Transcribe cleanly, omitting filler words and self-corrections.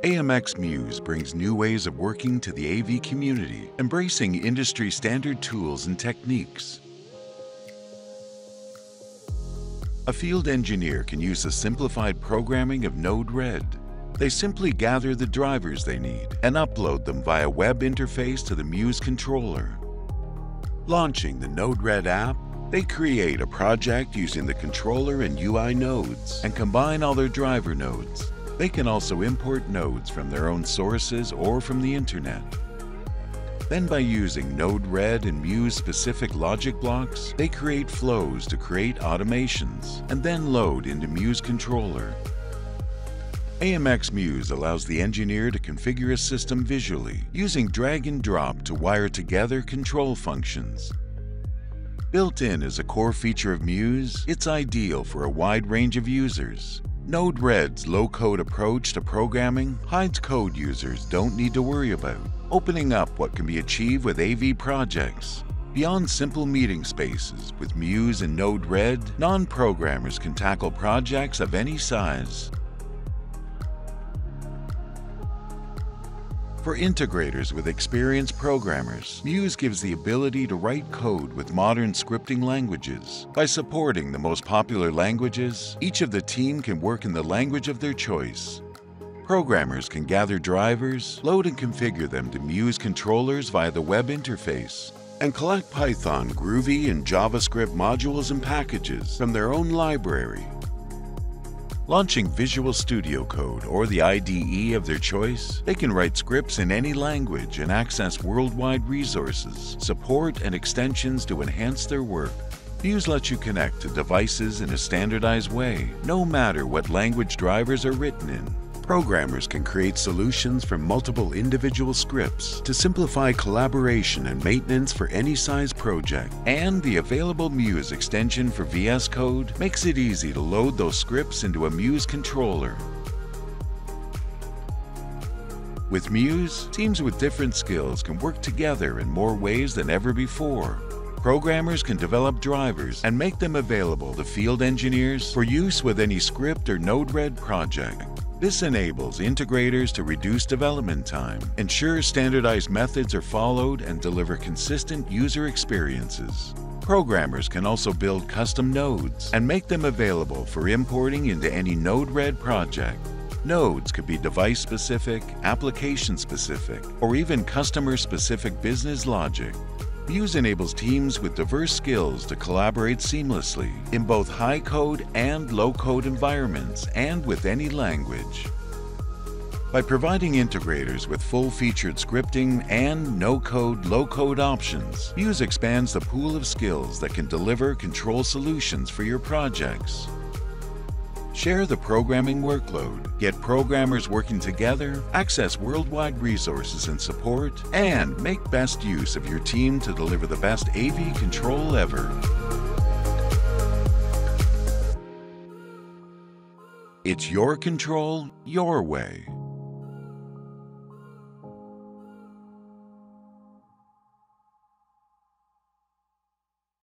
AMX MUSE brings new ways of working to the AV community, embracing industry-standard tools and techniques. A field engineer can use the simplified programming of Node-RED. They simply gather the drivers they need and upload them via web interface to the MUSE controller. Launching the Node-RED app, they create a project using the controller and UI nodes and combine all their driver nodes. They can also import nodes from their own sources or from the internet. Then by using Node-RED and MUSE-specific logic blocks, they create flows to create automations and then load into MUSE controller. AMX MUSE allows the engineer to configure a system visually using drag and drop to wire together control functions. Built in as a core feature of MUSE, it's ideal for a wide range of users. Node-RED's low-code approach to programming hides code users don't need to worry about, opening up what can be achieved with AV projects. Beyond simple meeting spaces, with MUSE and Node-RED, non-programmers can tackle projects of any size. For integrators with experienced programmers, MUSE gives the ability to write code with modern scripting languages. By supporting the most popular languages, each of the team can work in the language of their choice. Programmers can gather drivers, load and configure them to MUSE controllers via the web interface, and collect Python, Groovy, and JavaScript modules and packages from their own library. Launching Visual Studio Code or the IDE of their choice, they can write scripts in any language and access worldwide resources, support, and extensions to enhance their work. MUSE lets you connect to devices in a standardized way, no matter what language drivers are written in. Programmers can create solutions from multiple individual scripts to simplify collaboration and maintenance for any size project. And the available MUSE extension for VS Code makes it easy to load those scripts into a MUSE controller. With MUSE, teams with different skills can work together in more ways than ever before. Programmers can develop drivers and make them available to field engineers for use with any script or Node-RED project. This enables integrators to reduce development time, ensure standardized methods are followed, and deliver consistent user experiences. Programmers can also build custom nodes and make them available for importing into any Node-RED project. Nodes could be device-specific, application-specific, or even customer-specific business logic. MUSE enables teams with diverse skills to collaborate seamlessly in both high-code and low-code environments and with any language. By providing integrators with full-featured scripting and no-code, low-code options, MUSE expands the pool of skills that can deliver control solutions for your projects. Share the programming workload, get programmers working together, access worldwide resources and support, and make best use of your team to deliver the best AV control ever. It's your control, your way.